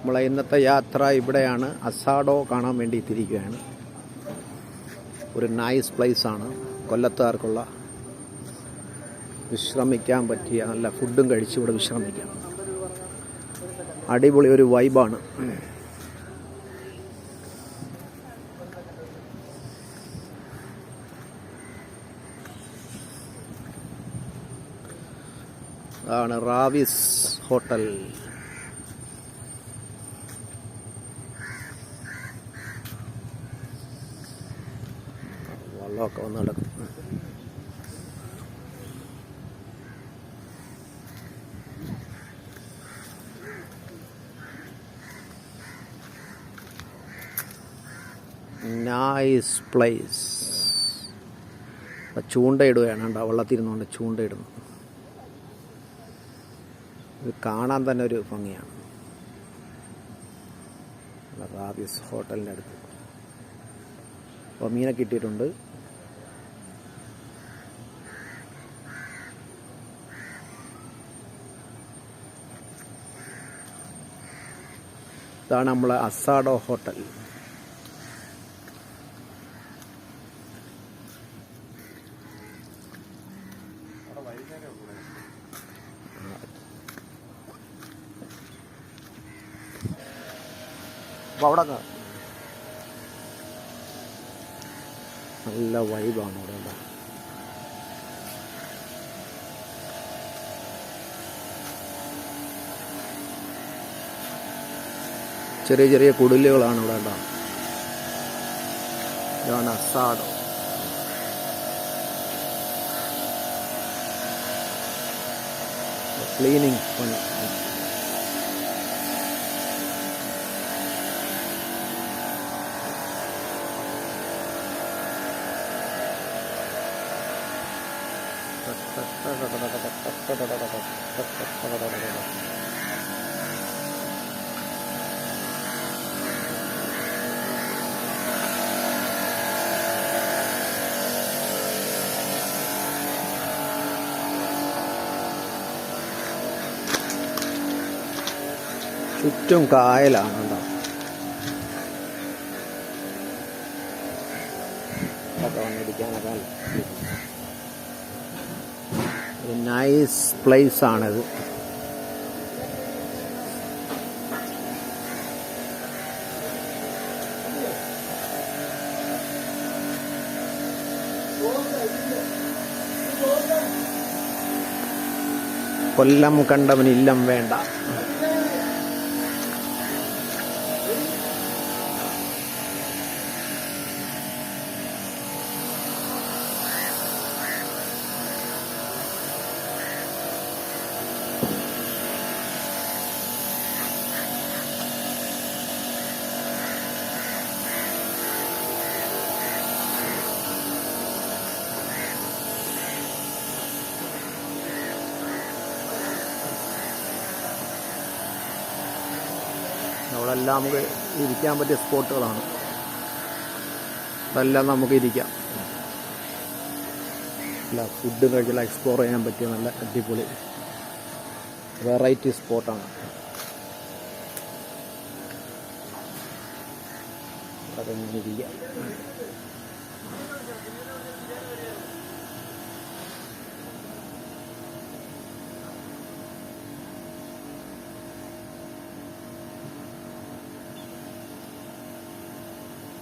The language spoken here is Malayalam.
നമ്മളെ ഇന്നത്തെ യാത്ര ഇവിടെയാണ്. അസാഡോ കാണാൻ വേണ്ടി എത്തിയിരിക്കുകയാണ്. ഒരു നൈസ് പ്ലേസാണ്. കൊല്ലത്തുകാർക്കുള്ള വിശ്രമിക്കാൻ പറ്റിയ നല്ല ഫുഡും കഴിച്ച് ഇവിടെ വിശ്രമിക്കാം. അടിപൊളി ഒരു വൈബാണ്. അതാണ് റാവിസ് ഹോട്ടൽ. വെള്ളമൊക്കെ വന്ന് കിടക്കും. Nice place. ചൂണ്ടയിടുകയാണ്. കണ്ടോ, വെള്ളത്തിരുന്നുകൊണ്ട് ചൂണ്ടയിടുന്നു. ഇത് കാണാൻ തന്നെ ഒരു ഭംഗിയാണ്. റാവിസ് ഹോട്ടലിൻ്റെ അടുത്ത്. അപ്പോൾ മീനൊക്കെ ഇട്ടിട്ടുണ്ട്. ഇതാണ് നമ്മളെ അസാഡോ ഹോട്ടൽ. അപ്പോൾ അവിടെ നല്ല വൈബാണ് അവിടെ. ചെറിയ ചെറിയ കുടിലുകളാണ് ഇവിടെ ഉണ്ടാകും. ഇതാണ് അസാഡോ. ക്ലീനിങ് പണി. ചുറ്റും കായലാണ് കേട്ടോ. ഒക്കെ വന്നിരിക്കാനൊക്കെ ഒരു നൈസ് പ്ലേസ് ആണിത്. കൊല്ലം കണ്ടവനില്ലം വേണ്ട. അവിടെല്ലാം നമുക്ക് ഇരിക്കാൻ പറ്റിയ സ്പോട്ടുകളാണ്. അതെല്ലാം നമുക്ക് ഇരിക്കാം. അല്ല, ഫുഡ് കഴിച്ചെല്ലാം എക്സ്പ്ലോർ ചെയ്യാൻ പറ്റിയ നല്ല അടിപൊളി വെറൈറ്റി സ്പോട്ടാണ്. അതൊക്കെ ഇങ്ങനെ ഇരിക്കാം.